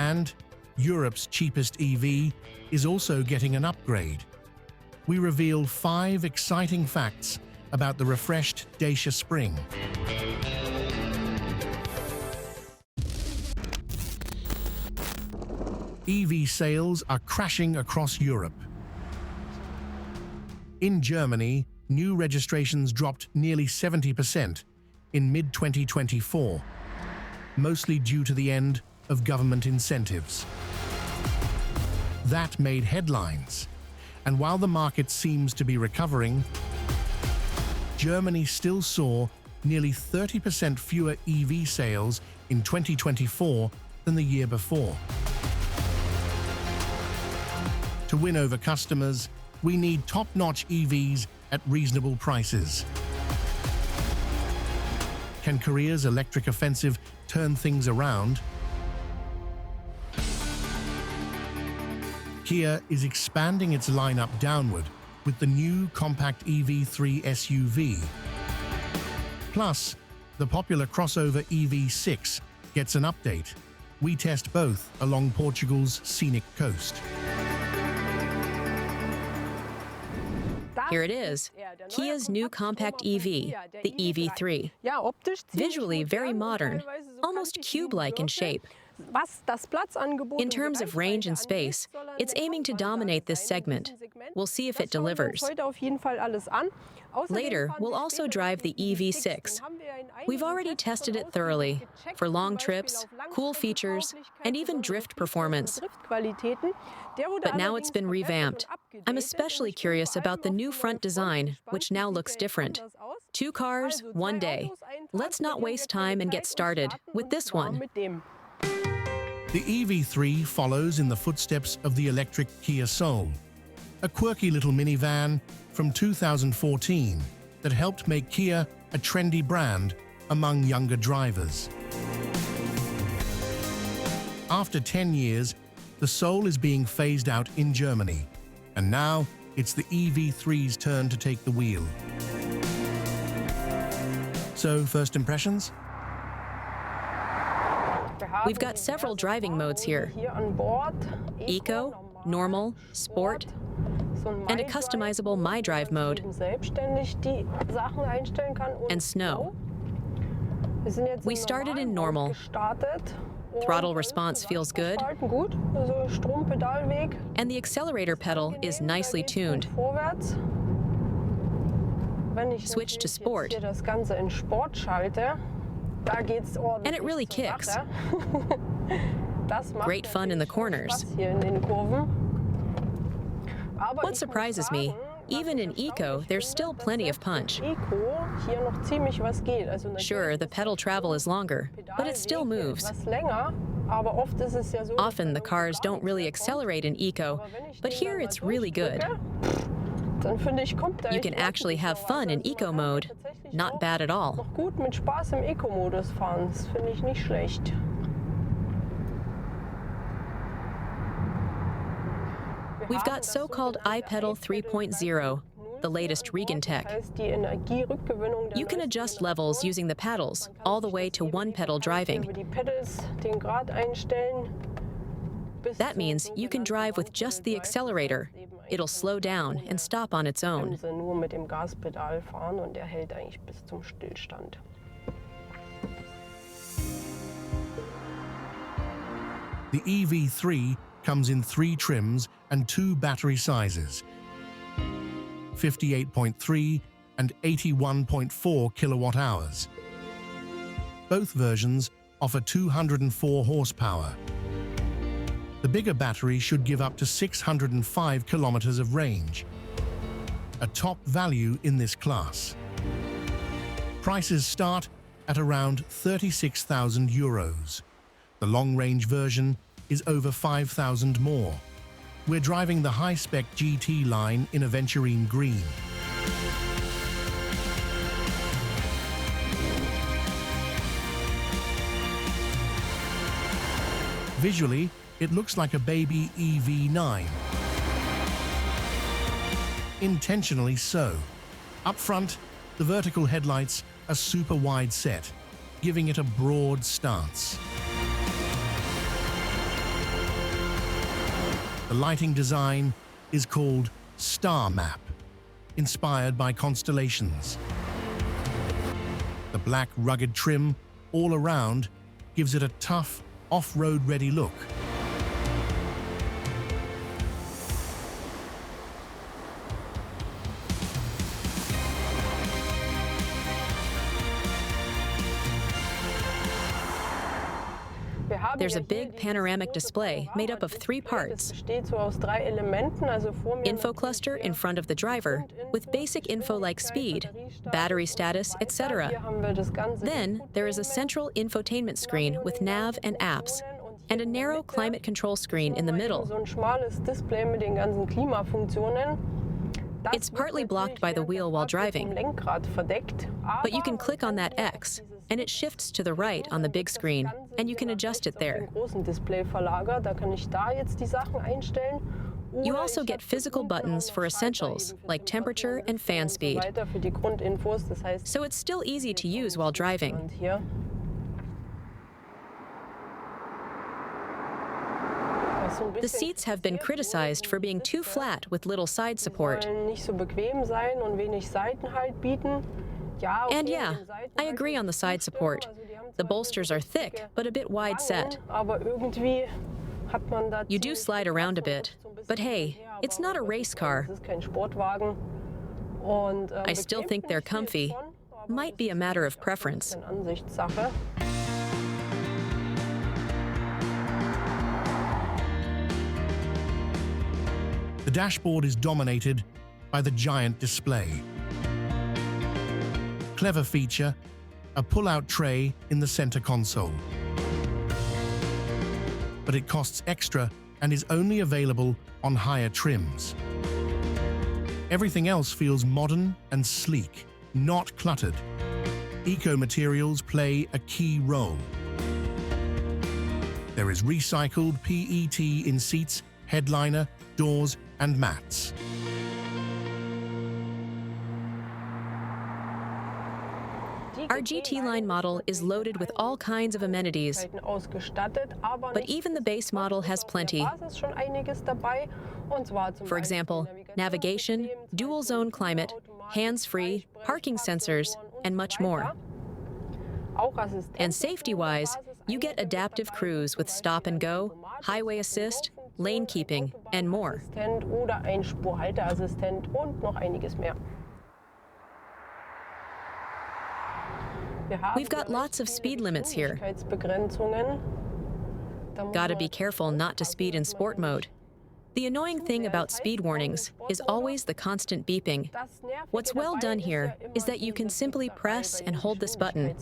And Europe's cheapest EV is also getting an upgrade. We reveal 5 exciting facts about the refreshed Dacia Spring. EV sales are crashing across Europe. In Germany, new registrations dropped nearly 70% in mid-2024, mostly due to the end of government incentives. That made headlines, and while the market seems to be recovering, Germany still saw nearly 30% fewer EV sales in 2024 than the year before. To win over customers, we need top-notch EVs at reasonable prices. Can Korea's electric offensive turn things around? Kia is expanding its lineup downward with the new compact EV3 SUV. Plus, the popular crossover EV6 gets an update. We test both along Portugal's scenic coast. Here it is, Kia's new compact EV, the EV3. Visually very modern, almost cube-like in shape. In terms of range and space, it's aiming to dominate this segment. We'll see if it delivers. Later, we'll also drive the EV6. We've already tested it thoroughly for long trips, cool features, and even drift performance. But now it's been revamped. I'm especially curious about the new front design, which now looks different. 2 cars, 1 day. Let's not waste time and get started with this one. The EV3 follows in the footsteps of the electric Kia Soul, a quirky little minivan from 2014 that helped make Kia a trendy brand among younger drivers. After 10 years, the Soul is being phased out in Germany, and now it's the EV3's turn to take the wheel. So, first impressions? We've got several driving modes here: Eco, Normal, Sport, and a customizable My Drive mode, and Snow. We started in Normal. Throttle response feels good, and the accelerator pedal is nicely tuned. Switch to Sport, and it really kicks. Great fun in the corners. What surprises me, even in Eco, there's still plenty of punch. Sure, the pedal travel is longer, but it still moves. Often the cars don't really accelerate in Eco, but here it's really good. You can actually have fun in Eco mode. Not bad at all. We've got so-called iPedal 3.0, the latest Regen tech. You can adjust levels using the paddles, all the way to one-pedal driving. That means you can drive with just the accelerator. It'll slow down and stop on its own. The EV3 comes in 3 trims and 2 battery sizes, 58.3 and 81.4 kilowatt-hours. Both versions offer 204 horsepower. The bigger battery should give up to 605 kilometers of range, a top value in this class. Prices start at around 36,000 euros. The long-range version is over 5,000 more. We're driving the high-spec GT line in aventurine green. Visually, it looks like a baby EV9. Intentionally so. Up front, the vertical headlights are super wide set, giving it a broad stance. The lighting design is called Star Map, inspired by constellations. The black rugged trim all around gives it a tough, off-road ready look. There's a big panoramic display made up of 3 parts. Info cluster in front of the driver, with basic info like speed, battery status, etc. Then, there is a central infotainment screen with nav and apps, and a narrow climate control screen in the middle. It's partly blocked by the wheel while driving, but you can click on that X, and it shifts to the right on the big screen, and you can adjust it there. You also get physical buttons for essentials, like temperature and fan speed. So it's still easy to use while driving. The seats have been criticized for being too flat with little side support. And yeah, I agree on the side support. The bolsters are thick, but a bit wide set. You do slide around a bit, but hey, it's not a race car. I still think they're comfy. Might be a matter of preference. The dashboard is dominated by the giant display. Clever feature, a pull-out tray in the center console. But it costs extra and is only available on higher trims. Everything else feels modern and sleek, not cluttered. Eco-materials play a key role. There is recycled PET in seats, headliner, doors, and mats. Our GT line model is loaded with all kinds of amenities, but even the base model has plenty. For example, navigation, dual-zone climate, hands-free, parking sensors, and much more. And safety-wise, you get adaptive cruise with stop and go, highway assist, lane keeping, and more. We've got lots of speed limits here. Gotta be careful not to speed in sport mode. The annoying thing about speed warnings is always the constant beeping. What's well done here is that you can simply press and hold this button.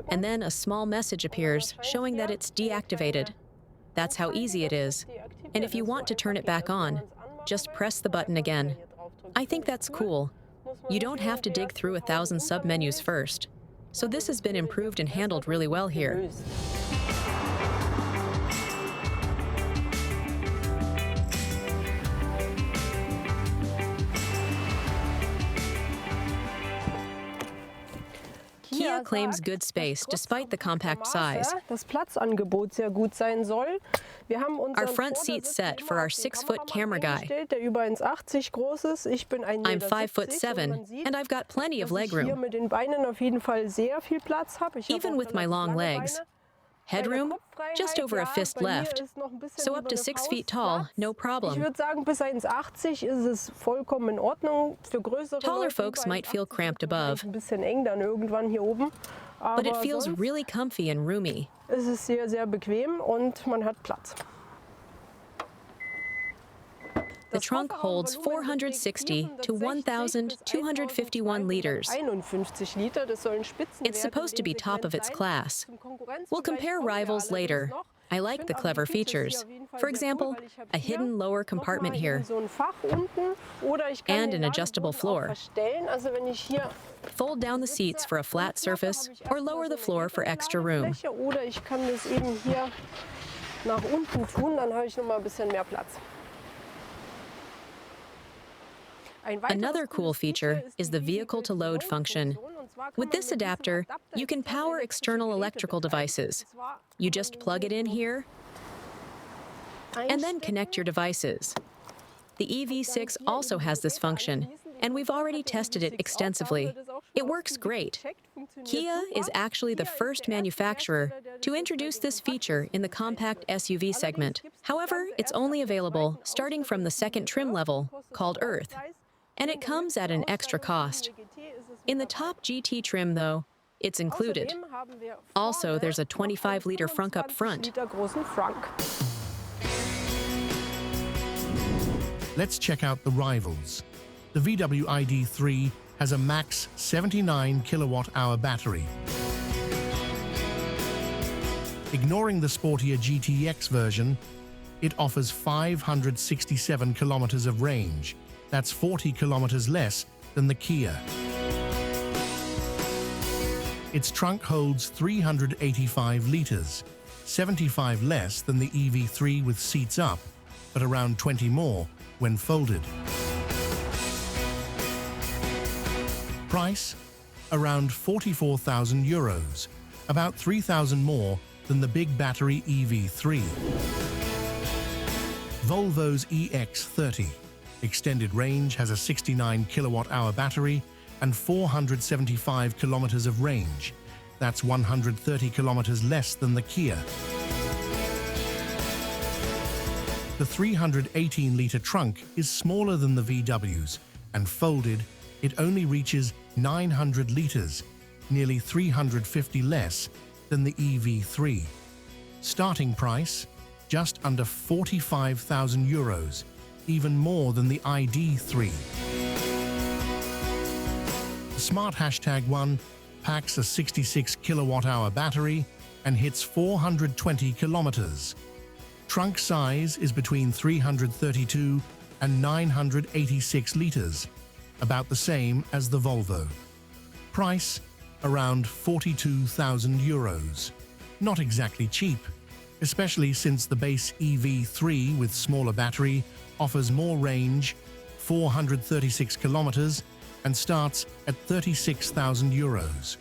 And then a small message appears showing that it's deactivated. That's how easy it is. And if you want to turn it back on, just press the button again. I think that's cool. You don't have to dig through 1,000 submenus first. So this has been improved and handled really well here. Kia claims good space despite the compact size. Our front seat's set for our 6-foot camera guy. I'm 5'7", and I've got plenty of legroom. Even with my long legs. Headroom, just over a fist left. So up to 6 feet tall, no problem. Taller folks might feel cramped above, but it feels really comfy and roomy. The trunk holds 460 to 1,251 liters. It's supposed to be top of its class. We'll compare rivals later. I like the clever features. For example, a hidden lower compartment here, and an adjustable floor. Fold down the seats for a flat surface, or lower the floor for extra room. Another cool feature is the vehicle-to-load function. With this adapter, you can power external electrical devices. You just plug it in here and then connect your devices. The EV6 also has this function, and we've already tested it extensively. It works great. Kia is actually the first manufacturer to introduce this feature in the compact SUV segment. However, it's only available starting from the second trim level, called Earth, and it comes at an extra cost. In the top GT trim, though, it's included. Also, there's a 25-liter frunk up front. Let's check out the rivals. The VW ID.3 has a max 79 kilowatt-hour battery. Ignoring the sportier GTX version, it offers 567 kilometers of range. That's 40 kilometers less than the Kia. Its trunk holds 385 liters, 75 less than the EV3 with seats up, but around 20 more when folded. Price? Around 44,000 euros, about 3,000 more than the big battery EV3. Volvo's EX30. Extended range has a 69 kilowatt-hour battery and 475 kilometers of range. That's 130 kilometers less than the Kia. The 318-liter trunk is smaller than the VW's, and folded, it only reaches 900 liters, nearly 350 less than the EV3. Starting price, just under 45,000 euros, even more than the ID.3. The Smart #1 packs a 66 kilowatt-hour battery and hits 420 kilometers. Trunk size is between 332 and 986 liters, about the same as the Volvo. Price, around 42,000 euros. Not exactly cheap, especially since the base EV3 with smaller battery offers more range, 436 kilometers, and starts at 36,000 euros.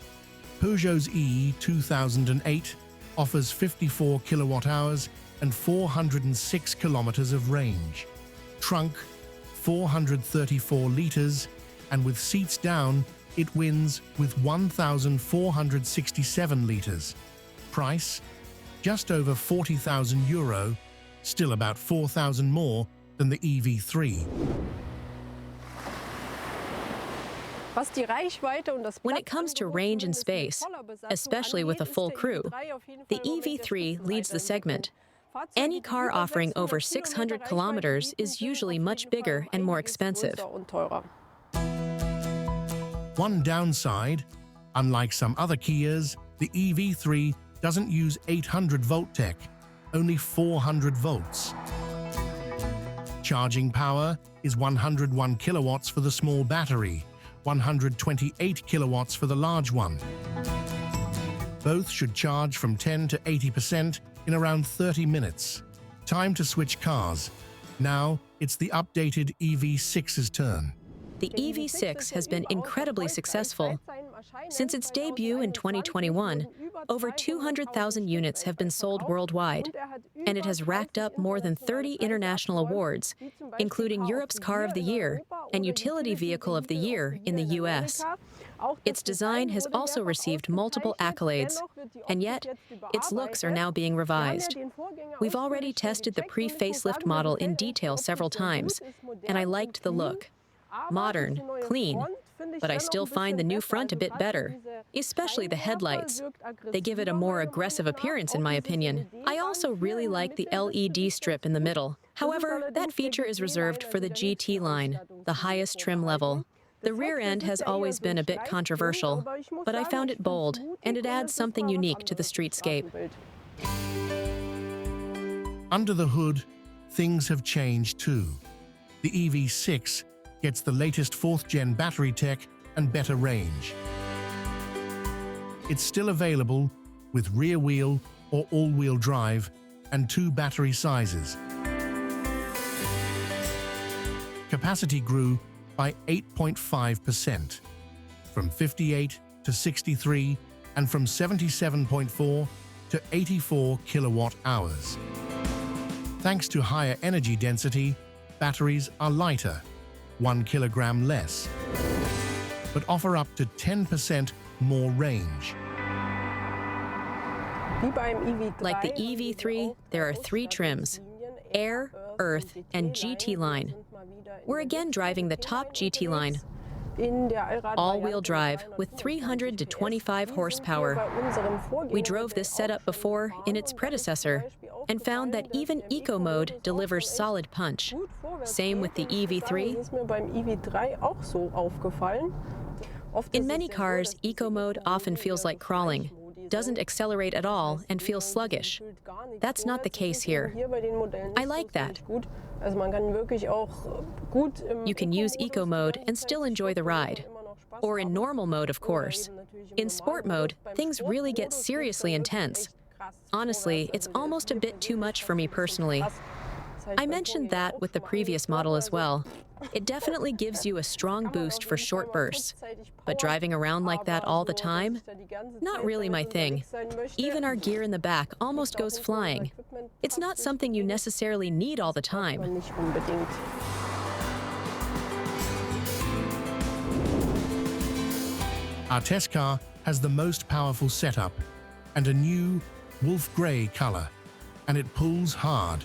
Peugeot's E2008 offers 54 kilowatt-hours and 406 kilometers of range. Trunk, 434 liters, and with seats down, it wins with 1,467 liters. Price, just over 40,000 euro, still about 4,000 more than the EV3. When it comes to range and space, especially with a full crew, the EV3 leads the segment. Any car offering over 600 kilometers is usually much bigger and more expensive. One downside, unlike some other Kias, the EV3 doesn't use 800-volt tech, only 400 volts. Charging power is 101 kilowatts for the small battery, 128 kilowatts for the large one. Both should charge from 10 to 80% in around 30 minutes. Time to switch cars. Now it's the updated EV6's turn. The EV6 has been incredibly successful. Since its debut in 2021, over 200,000 units have been sold worldwide, and it has racked up more than 30 international awards, including Europe's Car of the Year and Utility Vehicle of the Year in the US. Its design has also received multiple accolades, and yet, its looks are now being revised. We've already tested the pre-facelift model in detail several times, and I liked the look. Modern, clean, but I still find the new front a bit better, especially the headlights. They give it a more aggressive appearance, in my opinion. I also really like the LED strip in the middle. However, that feature is reserved for the GT line, the highest trim level. The rear end has always been a bit controversial, but I found it bold, and it adds something unique to the streetscape. Under the hood, things have changed too. The EV6 gets the latest 4th-gen battery tech and better range. It's still available with rear-wheel or all-wheel drive and 2 battery sizes. Capacity grew by 8.5%, from 58 to 63 and from 77.4 to 84 kilowatt hours. Thanks to higher energy density, batteries are lighter, 1 kilogram less, but offer up to 10% more range. Like the EV3, there are 3 trims: Air, Earth, and GT line. We're again driving the top GT line. All-wheel drive with 300 to 25 horsepower. We drove this setup before in its predecessor and found that even Eco mode delivers solid punch. Same with the EV3. In many cars, Eco mode often feels like crawling, doesn't accelerate at all, and feels sluggish. That's not the case here. I like that. You can use Eco mode and still enjoy the ride. Or in normal mode, of course. In sport mode, things really get seriously intense. Honestly, it's almost a bit too much for me personally. I mentioned that with the previous model as well. It definitely gives you a strong boost for short bursts. But driving around like that all the time? Not really my thing. Even our gear in the back almost goes flying. It's not something you necessarily need all the time. Our test car has the most powerful setup and a new wolf grey color, and it pulls hard.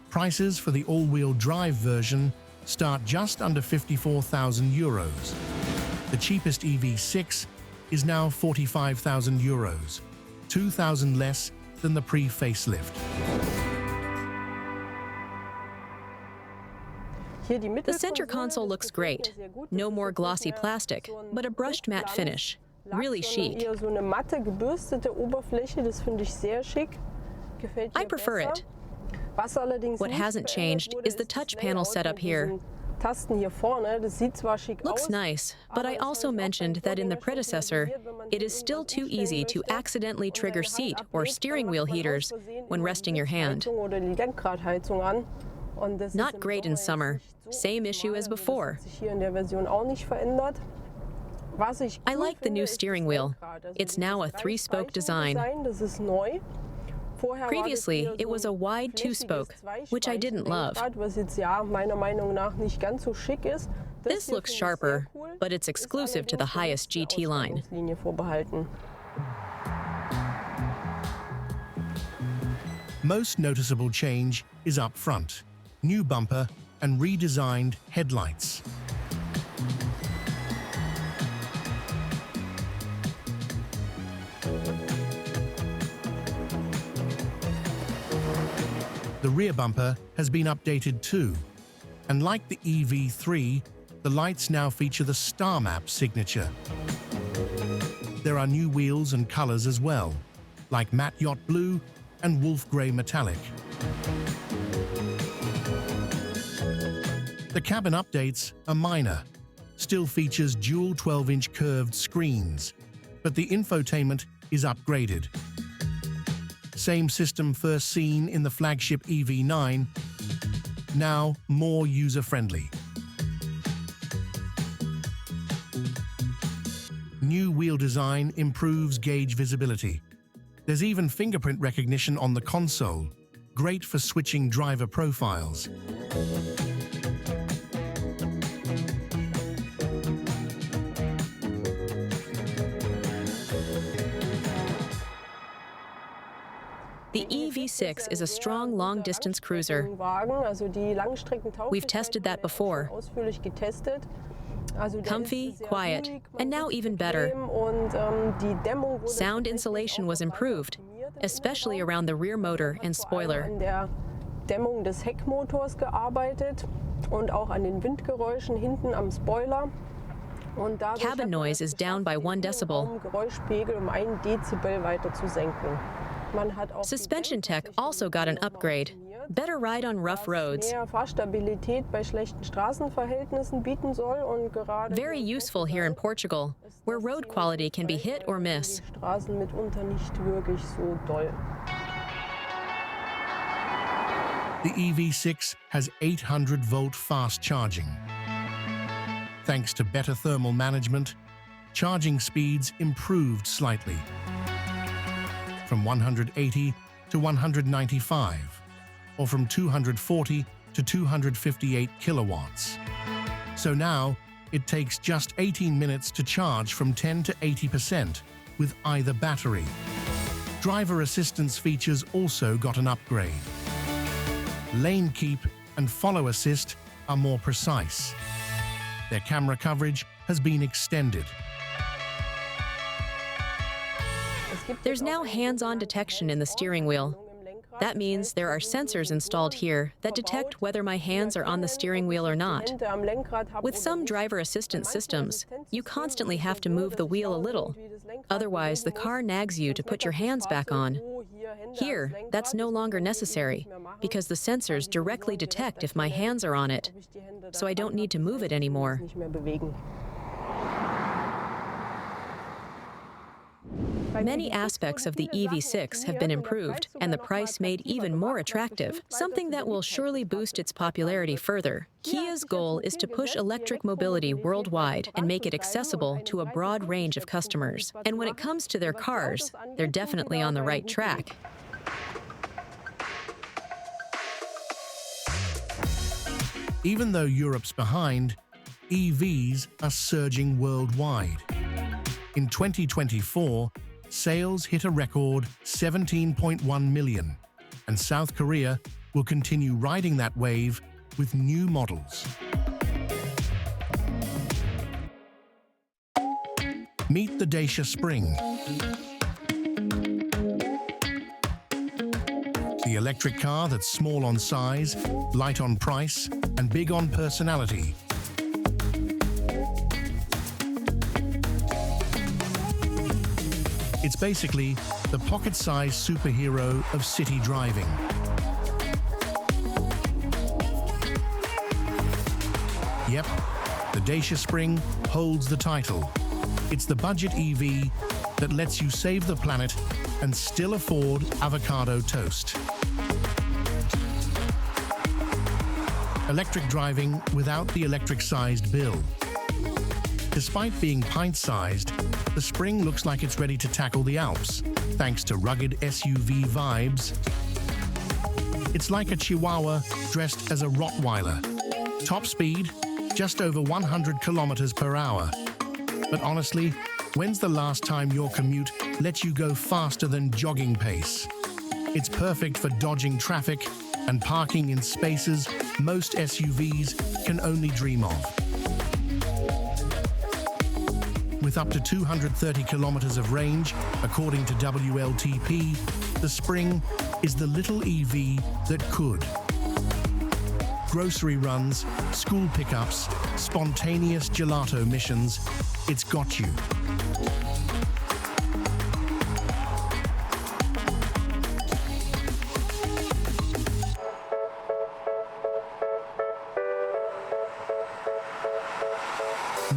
Prices for the all-wheel drive version start just under 54,000 euros. The cheapest EV6 is now 45,000 euros, 2,000 less than the pre-facelift. The center console looks great. No more glossy plastic, but a brushed matte finish. Really chic. I prefer it. What hasn't changed is the touch panel setup here. Looks nice, but I also mentioned that in the predecessor, it is still too easy to accidentally trigger seat or steering wheel heaters when resting your hand. Not great in summer. Same issue as before. I like the new steering wheel. It's now a 3-spoke design. Previously, it was a wide 2-spoke, which I didn't love. This looks sharper, but it's exclusive to the highest GT line. Most noticeable change is up front, new bumper and redesigned headlights. The rear bumper has been updated too, and like the EV3, the lights now feature the star map signature. There are new wheels and colors as well, like matte yacht blue and wolf grey metallic. The cabin updates are minor, still features dual 12-inch curved screens, but the infotainment is upgraded. Same system first seen in the flagship EV9, now more user-friendly. New wheel design improves gauge visibility. There's even fingerprint recognition on the console, great for switching driver profiles. The EV6 is a strong long-distance cruiser. We've tested that before. Comfy, quiet, and now even better. Sound insulation was improved, especially around the rear motor and spoiler. Cabin noise is down by 1 decibel. Suspension tech also got an upgrade. Better ride on rough roads. Very useful here in Portugal, where road quality can be hit or miss. The EV6 has 800-volt fast charging. Thanks to better thermal management, charging speeds improved slightly, from 180 to 195, or from 240 to 258 kilowatts. So now, it takes just 18 minutes to charge from 10 to 80% with either battery. Driver assistance features also got an upgrade. Lane keep and follow assist are more precise. Their camera coverage has been extended. There's now hands-on detection in the steering wheel. That means there are sensors installed here that detect whether my hands are on the steering wheel or not. With some driver assistance systems, you constantly have to move the wheel a little. Otherwise, the car nags you to put your hands back on. Here, that's no longer necessary because the sensors directly detect if my hands are on it, so I don't need to move it anymore. Many aspects of the EV6 have been improved and the price made even more attractive, something that will surely boost its popularity further. Kia's goal is to push electric mobility worldwide and make it accessible to a broad range of customers. And when it comes to their cars, they're definitely on the right track. Even though Europe's behind, EVs are surging worldwide. In 2024, sales hit a record 17.1 million, and South Korea will continue riding that wave with new models. Meet the Dacia Spring. The electric car that's small on size, light on price, and big on personality. It's basically the pocket-sized superhero of city driving. Yep, the Dacia Spring holds the title. It's the budget EV that lets you save the planet and still afford avocado toast. Electric driving without the electric-sized bill. Despite being pint-sized, the Spring looks like it's ready to tackle the Alps, thanks to rugged SUV vibes. It's like a Chihuahua dressed as a Rottweiler. Top speed, just over 100 kilometers per hour. But honestly, when's the last time your commute lets you go faster than jogging pace? It's perfect for dodging traffic and parking in spaces most SUVs can only dream of. With up to 230 kilometers of range, according to WLTP, the Spring is the little EV that could. Grocery runs, school pickups, spontaneous gelato missions, it's got you.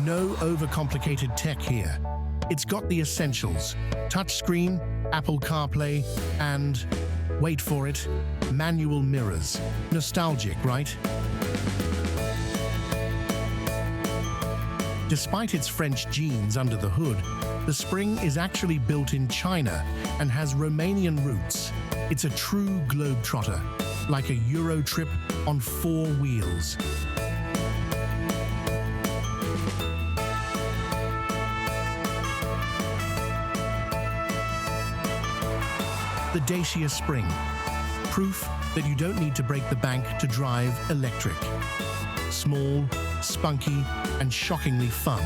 No overcomplicated tech here. It's got the essentials: touchscreen, Apple CarPlay, and, wait for it, manual mirrors. Nostalgic, right? Despite its French genes under the hood, the Spring is actually built in China and has Romanian roots. It's a true globetrotter, like a Euro trip on 4 wheels. The Dacia Spring, proof that you don't need to break the bank to drive electric. Small, spunky, and shockingly fun.